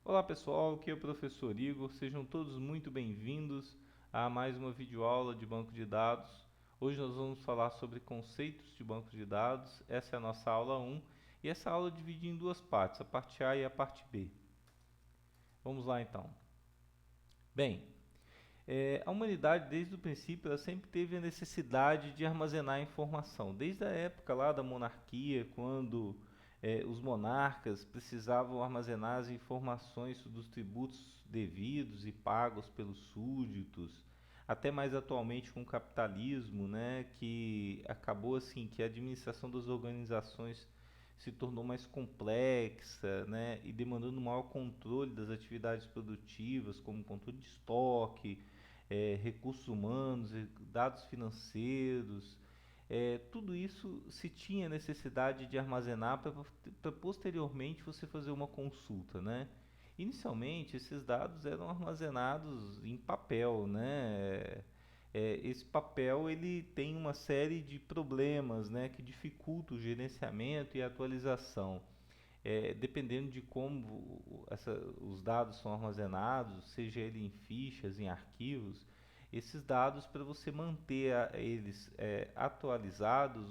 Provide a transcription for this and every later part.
Olá pessoal, aqui é o professor Igor, sejam todos muito bem-vindos a mais uma videoaula de banco de dados. Hoje nós vamos falar sobre conceitos de banco de dados, essa é a nossa aula 1 e essa aula é dividida em duas partes, a parte A e a parte B. Vamos lá então. Bem, a humanidade desde o princípio ela sempre teve a necessidade de armazenar informação, desde a época lá da monarquia, quando os monarcas precisavam armazenar as informações dos tributos devidos e pagos pelos súditos, até mais atualmente com o capitalismo, né, que acabou assim que a administração das organizações se tornou mais complexa, né, e demandando maior controle das atividades produtivas, como controle de estoque, recursos humanos, dados financeiros, tudo isso se tinha necessidade de armazenar para posteriormente você fazer uma consulta, né? Inicialmente, esses dados eram armazenados em papel, né? Esse papel ele tem uma série de problemas, né, que dificultam o gerenciamento e a atualização. Dependendo de como os dados são armazenados, seja ele em fichas, em arquivos, esses dados para você manter eles atualizados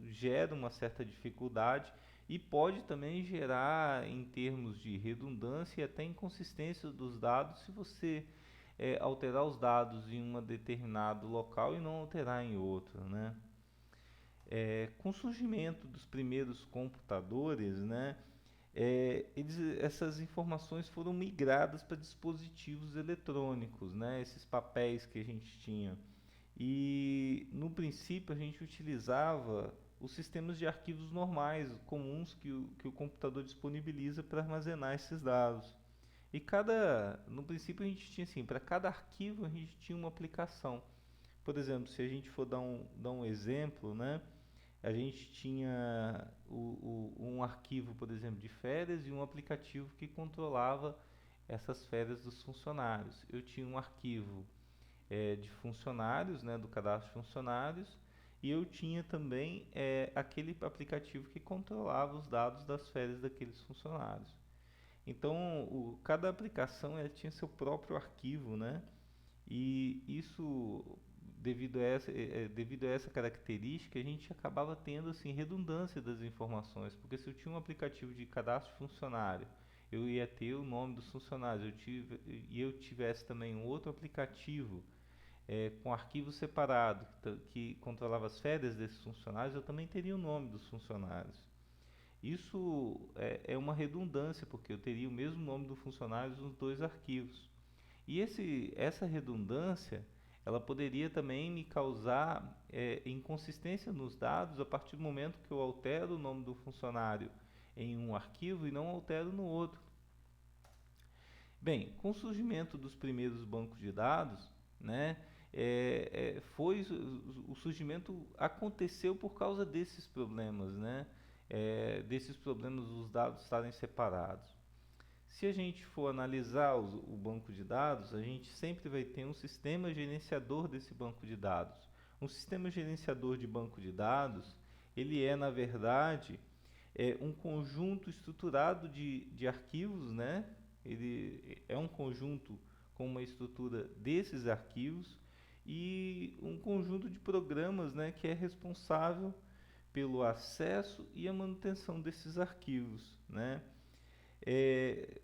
gera uma certa dificuldade e pode também gerar em termos de redundância e até inconsistência dos dados se você alterar os dados em um determinado local e não alterar em outro, né? Com o surgimento dos primeiros computadores, né, essas informações foram migradas para dispositivos eletrônicos, né, esses papéis que a gente tinha. E no princípio a gente utilizava os sistemas de arquivos normais, comuns que o computador disponibiliza para armazenar esses dados. No princípio a gente tinha assim, para cada arquivo a gente tinha uma aplicação. Por exemplo, se a gente for dar um exemplo, né? A gente tinha um arquivo, por exemplo, de férias e um aplicativo que controlava essas férias dos funcionários. Eu tinha um arquivo de funcionários, né, do cadastro de funcionários, e eu tinha também aquele aplicativo que controlava os dados das férias daqueles funcionários. Então, cada aplicação ela tinha seu próprio arquivo, né? E isso, devido a essa característica, a gente acabava tendo assim redundância das informações, porque se eu tinha um aplicativo de cadastro de funcionário, eu ia ter o nome dos funcionários, e eu tivesse também um outro aplicativo com arquivo separado que controlava as férias desses funcionários, eu também teria o nome dos funcionários. Isso é uma redundância, porque eu teria o mesmo nome do funcionário nos dois arquivos. E essa redundância, ela poderia também me causar inconsistência nos dados a partir do momento que eu altero o nome do funcionário em um arquivo e não altero no outro. Bem, com o surgimento dos primeiros bancos de dados, né, o surgimento aconteceu por causa desses problemas, né, desses problemas dos dados estarem separados. Se a gente for analisar o banco de dados, a gente sempre vai ter um sistema gerenciador desse banco de dados. Um sistema gerenciador de banco de dados, ele é, na verdade, um conjunto estruturado de arquivos, né? Ele é um conjunto com uma estrutura desses arquivos e um conjunto de programas, né, que é responsável pelo acesso e a manutenção desses arquivos, né? É,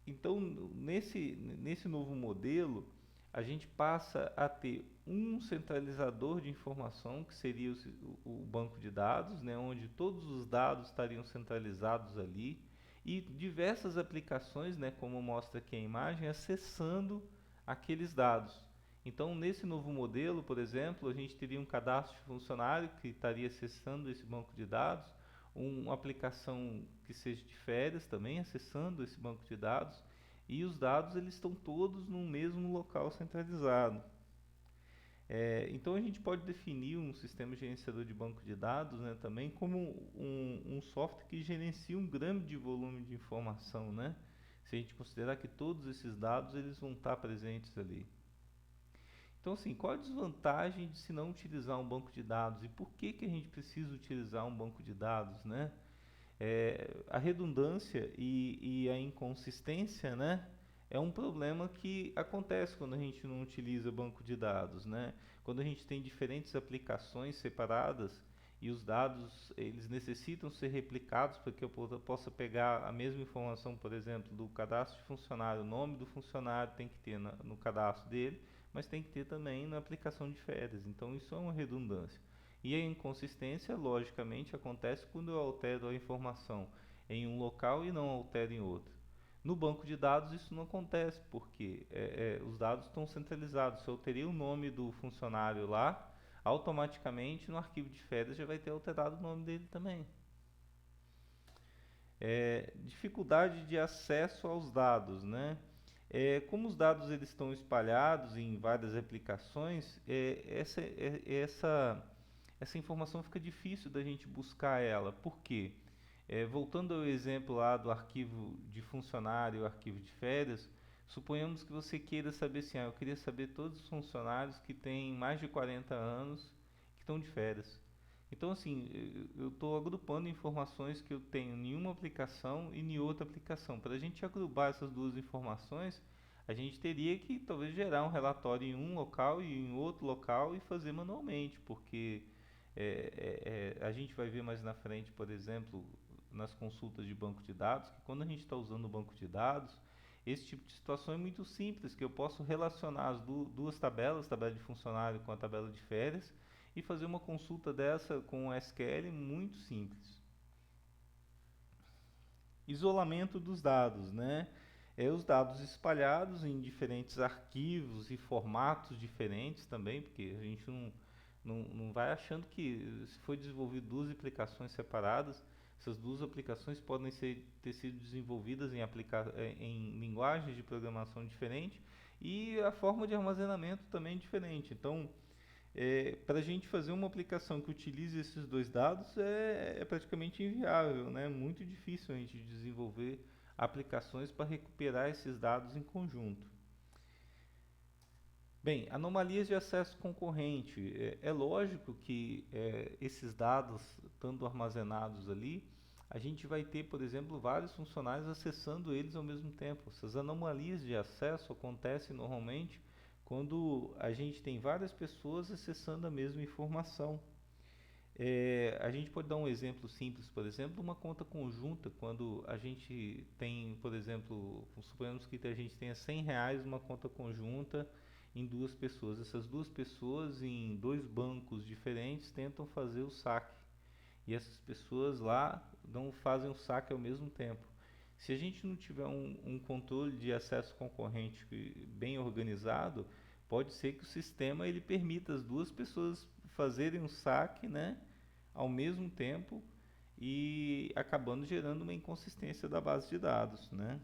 então, nesse novo modelo, a gente passa a ter um centralizador de informação, que seria o banco de dados, né, onde todos os dados estariam centralizados ali, e diversas aplicações, né, como mostra aqui a imagem, acessando aqueles dados. Então, nesse novo modelo, por exemplo, a gente teria um cadastro de funcionário que estaria acessando esse banco de dados, uma aplicação que seja de férias também acessando esse banco de dados, e os dados eles estão todos no mesmo local centralizado. Então a gente pode definir um sistema gerenciador de banco de dados, né, também como um software que gerencia um grande volume de informação, né? Se a gente considerar que todos esses dados eles vão estar presentes ali. Então, assim, qual a desvantagem de se não utilizar um banco de dados e por que a gente precisa utilizar um banco de dados, né? A redundância e a inconsistência, né, é um problema que acontece quando a gente não utiliza banco de dados, né? Quando a gente tem diferentes aplicações separadas e os dados eles necessitam ser replicados para que eu possa pegar a mesma informação, por exemplo, do cadastro de funcionário, o nome do funcionário tem que ter no cadastro dele, mas tem que ter também na aplicação de férias. Então isso é uma redundância. E a inconsistência, logicamente, acontece quando eu altero a informação em um local e não altero em outro. No banco de dados isso não acontece, porque os dados estão centralizados. Se eu alterei o nome do funcionário lá, automaticamente no arquivo de férias já vai ter alterado o nome dele também. Dificuldade de acesso aos dados, né? Como os dados eles estão espalhados em várias aplicações, essa informação fica difícil da gente buscar ela. Por quê? Voltando ao exemplo lá do arquivo de funcionário e o arquivo de férias, suponhamos que você queira saber assim, eu queria saber todos os funcionários que têm mais de 40 anos que estão de férias. Então assim, eu estou agrupando informações que eu tenho em uma aplicação e em outra aplicação. Para a gente agrupar essas duas informações, a gente teria que talvez gerar um relatório em um local e em outro local e fazer manualmente, porque a gente vai ver mais na frente, por exemplo, nas consultas de banco de dados, que quando a gente está usando o banco de dados, esse tipo de situação é muito simples, que eu posso relacionar as duas tabelas, tabela de funcionário com a tabela de férias, e fazer uma consulta dessa com o SQL muito simples. Isolamento dos dados, né? Os dados espalhados em diferentes arquivos e formatos diferentes também, porque a gente não vai achando que se foi desenvolvido duas aplicações separadas, essas duas aplicações podem ter sido desenvolvidas em linguagens de programação diferentes e a forma de armazenamento também diferente. Então, para a gente fazer uma aplicação que utilize esses dois dados é praticamente inviável, né? Muito difícil a gente desenvolver aplicações para recuperar esses dados em conjunto. Bem, anomalias de acesso concorrente. É lógico que esses dados, estando armazenados ali, a gente vai ter, por exemplo, vários funcionários acessando eles ao mesmo tempo. Essas anomalias de acesso acontecem normalmente quando a gente tem várias pessoas acessando a mesma informação. A gente pode dar um exemplo simples, por exemplo, uma conta conjunta, quando a gente tem, por exemplo, suponhamos que a gente tenha R$ 100 uma conta conjunta em duas pessoas. Essas duas pessoas em dois bancos diferentes tentam fazer o saque e essas pessoas lá não fazem o saque ao mesmo tempo. Se a gente não tiver um controle de acesso concorrente bem organizado, pode ser que o sistema ele permita as duas pessoas fazerem um saque, né, ao mesmo tempo e acabando gerando uma inconsistência da base de dados, né?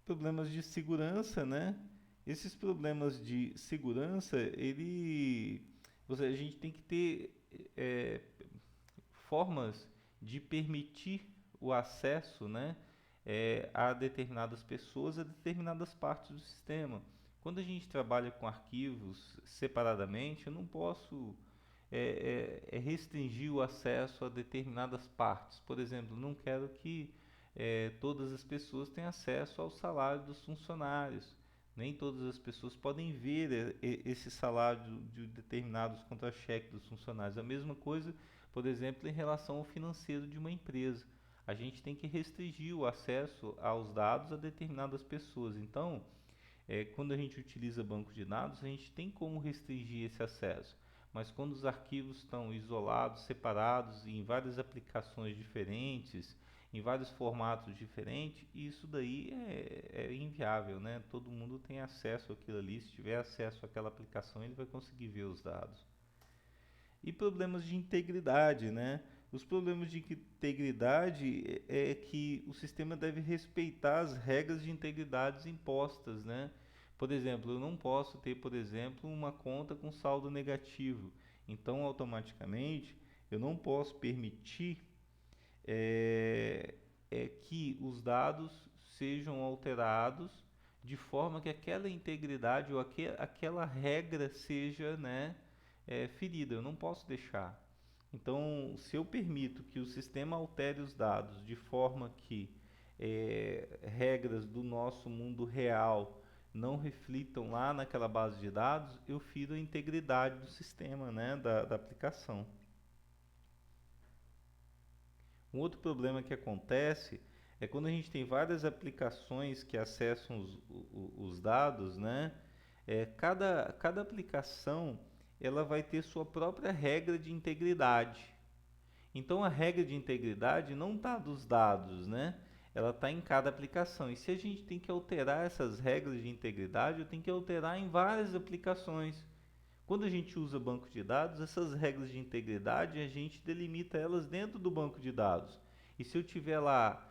Problemas de segurança, né? Esses problemas de segurança, a gente tem que ter formas de permitir o acesso, né, a determinadas pessoas, a determinadas partes do sistema. Quando a gente trabalha com arquivos separadamente, eu não posso restringir o acesso a determinadas partes. Por exemplo, não quero que todas as pessoas tenham acesso ao salário dos funcionários. Nem todas as pessoas podem ver esse salário de determinados contra-cheques dos funcionários. A mesma coisa, por exemplo, em relação ao financeiro de uma empresa. A gente tem que restringir o acesso aos dados a determinadas pessoas. Então, quando a gente utiliza banco de dados, a gente tem como restringir esse acesso. Mas quando os arquivos estão isolados, separados em várias aplicações diferentes, em vários formatos diferentes, isso daí é inviável, né? Todo mundo tem acesso àquilo ali. Se tiver acesso àquela aplicação, ele vai conseguir ver os dados. E problemas de integridade, né? Os problemas de integridade é que o sistema deve respeitar as regras de integridade impostas, né? Por exemplo, eu não posso ter, por exemplo, uma conta com saldo negativo. Então, automaticamente, eu não posso permitir que os dados sejam alterados de forma que aquela integridade ou aquela regra seja, né, ferida. Eu não posso deixar. Então, se eu permito que o sistema altere os dados de forma que regras do nosso mundo real não reflitam lá naquela base de dados, eu firo a integridade do sistema, né, da aplicação. Um outro problema que acontece é quando a gente tem várias aplicações que acessam os dados, né? Cada aplicação ela vai ter sua própria regra de integridade. Então a regra de integridade não está dos dados, né? Ela está em cada aplicação. E se a gente tem que alterar essas regras de integridade, eu tenho que alterar em várias aplicações. Quando a gente usa banco de dados, essas regras de integridade, a gente delimita elas dentro do banco de dados. E se eu tiver lá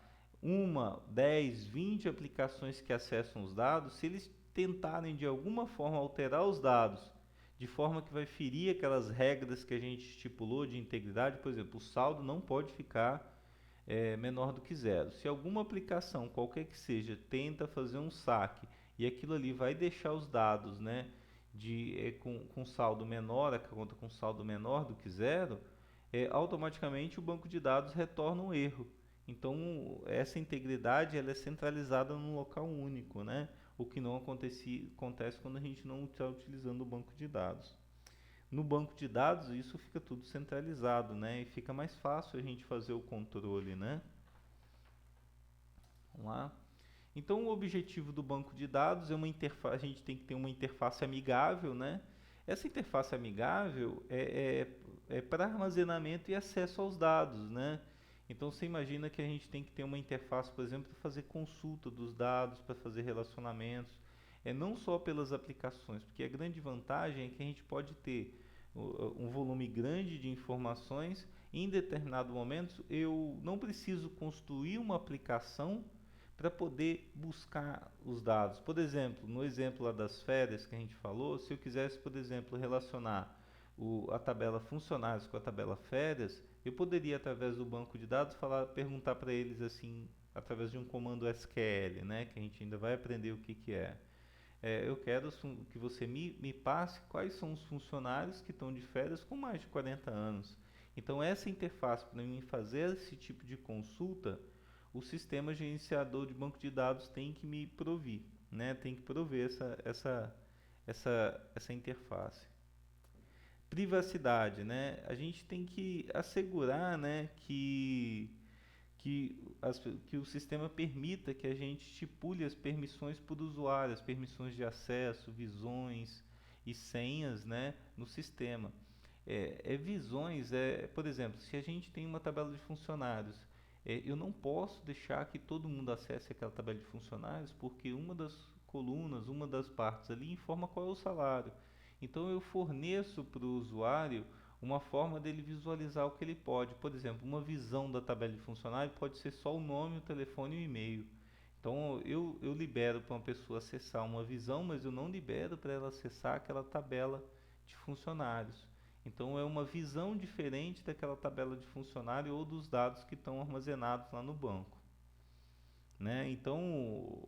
10, 20 aplicações que acessam os dados, se eles tentarem de alguma forma alterar os dados, de forma que vai ferir aquelas regras que a gente estipulou de integridade, por exemplo, o saldo não pode ficar menor do que zero. Se alguma aplicação, qualquer que seja, tenta fazer um saque e aquilo ali vai deixar os dados, né, com saldo menor, a conta com saldo menor do que zero, automaticamente o banco de dados retorna um erro. Então, essa integridade ela é centralizada num local único, né? O que não acontece quando a gente não está utilizando o banco de dados. No banco de dados, isso fica tudo centralizado, né? E fica mais fácil a gente fazer o controle, né? Vamos lá. Então, o objetivo do banco de dados é uma interface, a gente tem que ter uma interface amigável, né? Essa interface amigável é para armazenamento e acesso aos dados, né? Então, você imagina que a gente tem que ter uma interface, por exemplo, para fazer consulta dos dados, para fazer relacionamentos, não só pelas aplicações, porque a grande vantagem é que a gente pode ter um volume grande de informações e em determinado momento eu não preciso construir uma aplicação para poder buscar os dados. Por exemplo, no exemplo lá das férias que a gente falou, se eu quisesse, por exemplo, relacionar a tabela funcionários com a tabela férias, eu poderia, através do banco de dados, perguntar para eles assim, através de um comando SQL, né, que a gente ainda vai aprender o que é. Eu quero que você me passe quais são os funcionários que estão de férias com mais de 40 anos. Então, essa interface para mim fazer esse tipo de consulta, o sistema gerenciador de banco de dados tem que me provir, né? Tem que prover essa interface. Privacidade, né? A gente tem que assegurar, né, que o sistema permita que a gente estipule as permissões para o usuário, as permissões de acesso, visões e senhas, né, no sistema. Visões, por exemplo, se a gente tem uma tabela de funcionários, eu não posso deixar que todo mundo acesse aquela tabela de funcionários, porque uma das colunas, uma das partes ali informa qual é o salário. Então eu forneço para o usuário uma forma dele visualizar o que ele pode. Por exemplo, uma visão da tabela de funcionário pode ser só o nome, o telefone e o e-mail. Então eu libero para uma pessoa acessar uma visão, mas eu não libero para ela acessar aquela tabela de funcionários. Então é uma visão diferente daquela tabela de funcionário ou dos dados que estão armazenados lá no banco, né? Então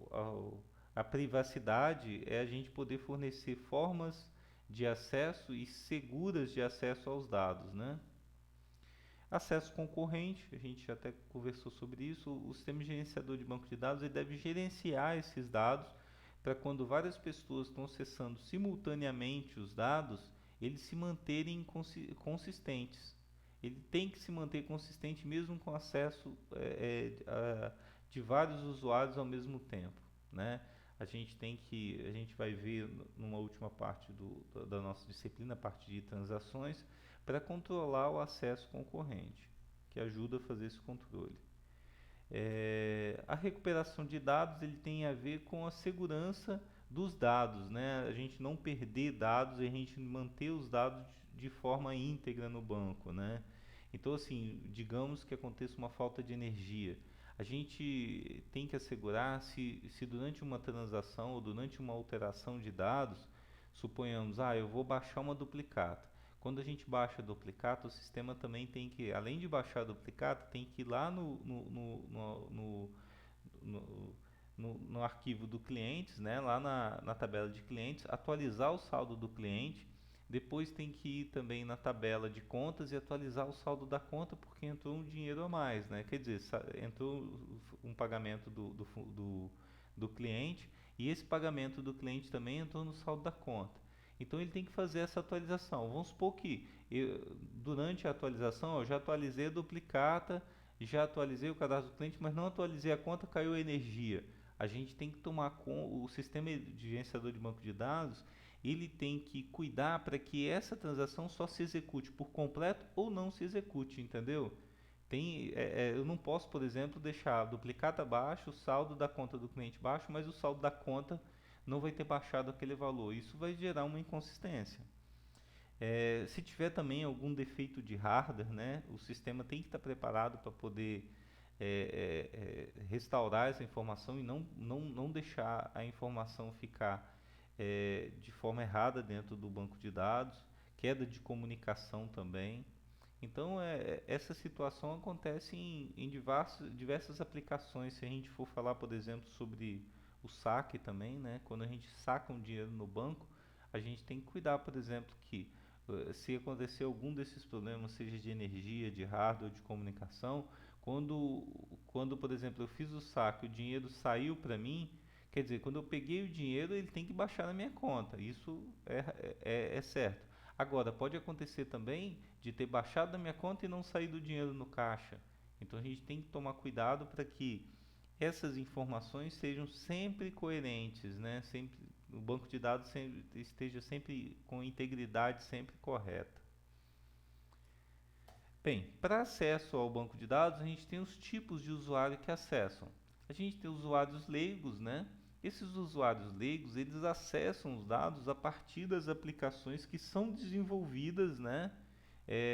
a privacidade é a gente poder fornecer formas de acesso e seguras de acesso aos dados, né? Acesso concorrente, a gente já até conversou sobre isso. O sistema gerenciador de banco de dados ele deve gerenciar esses dados para quando várias pessoas estão acessando simultaneamente os dados, eles se manterem consistentes. Ele tem que se manter consistente mesmo com acesso de vários usuários ao mesmo tempo, né? A gente vai ver numa última parte da nossa disciplina, a parte de transações, para controlar o acesso concorrente, que ajuda a fazer esse controle. A recuperação de dados ele tem a ver com a segurança dos dados, né? A gente não perder dados e a gente manter os dados de forma íntegra no banco, né? Então, assim, digamos que aconteça uma falta de energia, a gente tem que assegurar se durante uma transação ou durante uma alteração de dados, suponhamos, eu vou baixar uma duplicata. Quando a gente baixa a duplicata, o sistema também tem que, além de baixar a duplicata, tem que ir lá no arquivo do clientes, né, lá na tabela de clientes, atualizar o saldo do cliente, Depois tem que ir também na tabela de contas e atualizar o saldo da conta porque entrou um dinheiro a mais, né? Quer dizer, entrou um pagamento do cliente e esse pagamento do cliente também entrou no saldo da conta. Então ele tem que fazer essa atualização. Vamos supor que durante a atualização eu já atualizei a duplicata, já atualizei o cadastro do cliente, mas não atualizei a conta, caiu a energia. A gente tem que tomar com o sistema de gerenciador de banco de dados, ele tem que cuidar para que essa transação só se execute por completo ou não se execute, entendeu? Eu não posso, por exemplo, deixar a duplicata baixo, o saldo da conta do cliente baixo, mas o saldo da conta não vai ter baixado aquele valor. Isso vai gerar uma inconsistência. Se tiver também algum defeito de hardware, né, o sistema tem que estar preparado para poder restaurar essa informação e não deixar a informação ficar de forma errada dentro do banco de dados, queda de comunicação também. Então, essa situação acontece em diversas aplicações. Se a gente for falar, por exemplo, sobre o saque também, né? Quando a gente saca um dinheiro no banco, a gente tem que cuidar, por exemplo, que se acontecer algum desses problemas, seja de energia, de hardware, de comunicação, quando, por exemplo, eu fiz o saque, o dinheiro saiu para mim, quer dizer, quando eu peguei o dinheiro, ele tem que baixar na minha conta. Isso é certo. Agora, pode acontecer também de ter baixado da minha conta e não sair do dinheiro no caixa. Então a gente tem que tomar cuidado para que essas informações sejam sempre coerentes, né? Sempre, o banco de dados esteja sempre com integridade sempre correta. Bem, para acesso ao banco de dados, a gente tem os tipos de usuário que acessam. A gente tem usuários leigos, né? Esses usuários leigos, eles acessam os dados a partir das aplicações que são desenvolvidas, né,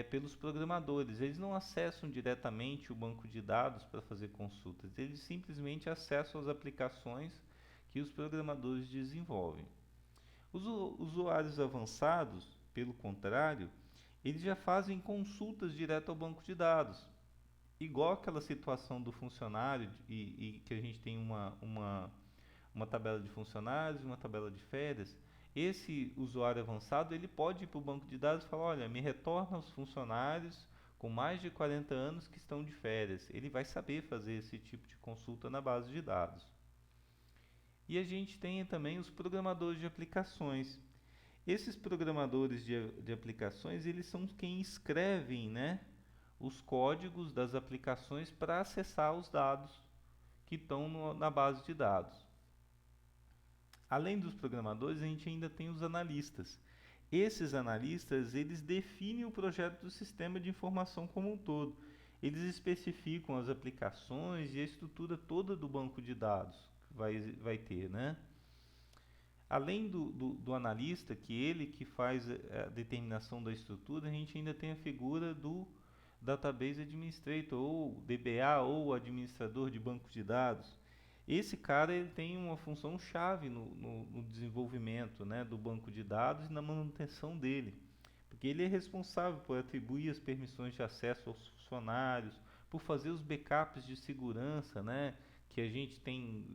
pelos programadores. Eles não acessam diretamente o banco de dados para fazer consultas, eles simplesmente acessam as aplicações que os programadores desenvolvem. Os usuários avançados, pelo contrário, eles já fazem consultas direto ao banco de dados. Igual aquela situação do funcionário e que a gente tem uma tabela de funcionários, uma tabela de férias. Esse usuário avançado ele pode ir para o banco de dados e falar, olha, me retorna os funcionários com mais de 40 anos que estão de férias. Ele vai saber fazer esse tipo de consulta na base de dados. E a gente tem também os programadores de aplicações. Esses programadores de aplicações, eles são quem escrevem, né, os códigos das aplicações para acessar os dados que estão na base de dados. Além dos programadores, a gente ainda tem os analistas. Esses analistas, eles definem o projeto do sistema de informação como um todo. Eles especificam as aplicações e a estrutura toda do banco de dados que vai ter, né? Além do analista, que faz a determinação da estrutura, a gente ainda tem a figura do Database Administrator, ou DBA, ou administrador de banco de dados. Esse cara ele tem uma função chave no desenvolvimento, né, do banco de dados e na manutenção dele, porque ele é responsável por atribuir as permissões de acesso aos funcionários, por fazer os backups de segurança, né, que a gente tem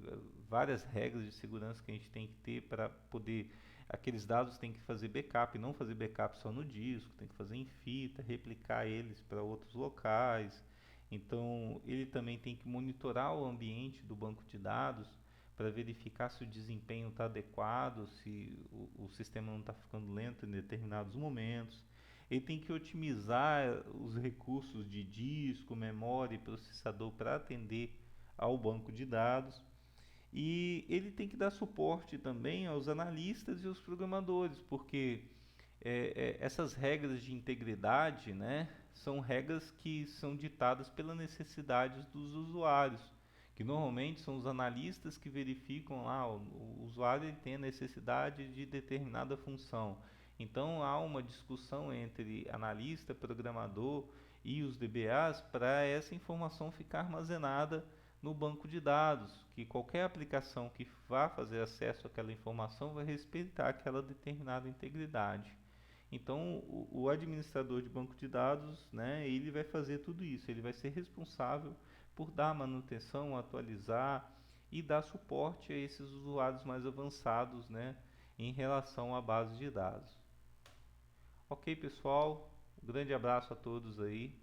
várias regras de segurança que a gente tem que ter para poder aqueles dados tem que fazer backup, não fazer backup só no disco, tem que fazer em fita, replicar eles para outros locais. Então, ele também tem que monitorar o ambiente do banco de dados para verificar se o desempenho está adequado, se o sistema não está ficando lento em determinados momentos. Ele tem que otimizar os recursos de disco, memória e processador para atender ao banco de dados. E ele tem que dar suporte também aos analistas e aos programadores, porque essas regras de integridade, né, são regras que são ditadas pelas necessidades dos usuários, que normalmente são os analistas que verificam lá, o usuário ele tem a necessidade de determinada função. Então há uma discussão entre analista, programador e os DBAs para essa informação ficar armazenada no banco de dados, que qualquer aplicação que vá fazer acesso àquela informação vai respeitar aquela determinada integridade. Então, o administrador de banco de dados, né, ele vai fazer tudo isso, ele vai ser responsável por dar manutenção, atualizar e dar suporte a esses usuários mais avançados, né, em relação à base de dados. Ok, pessoal? Um grande abraço a todos aí.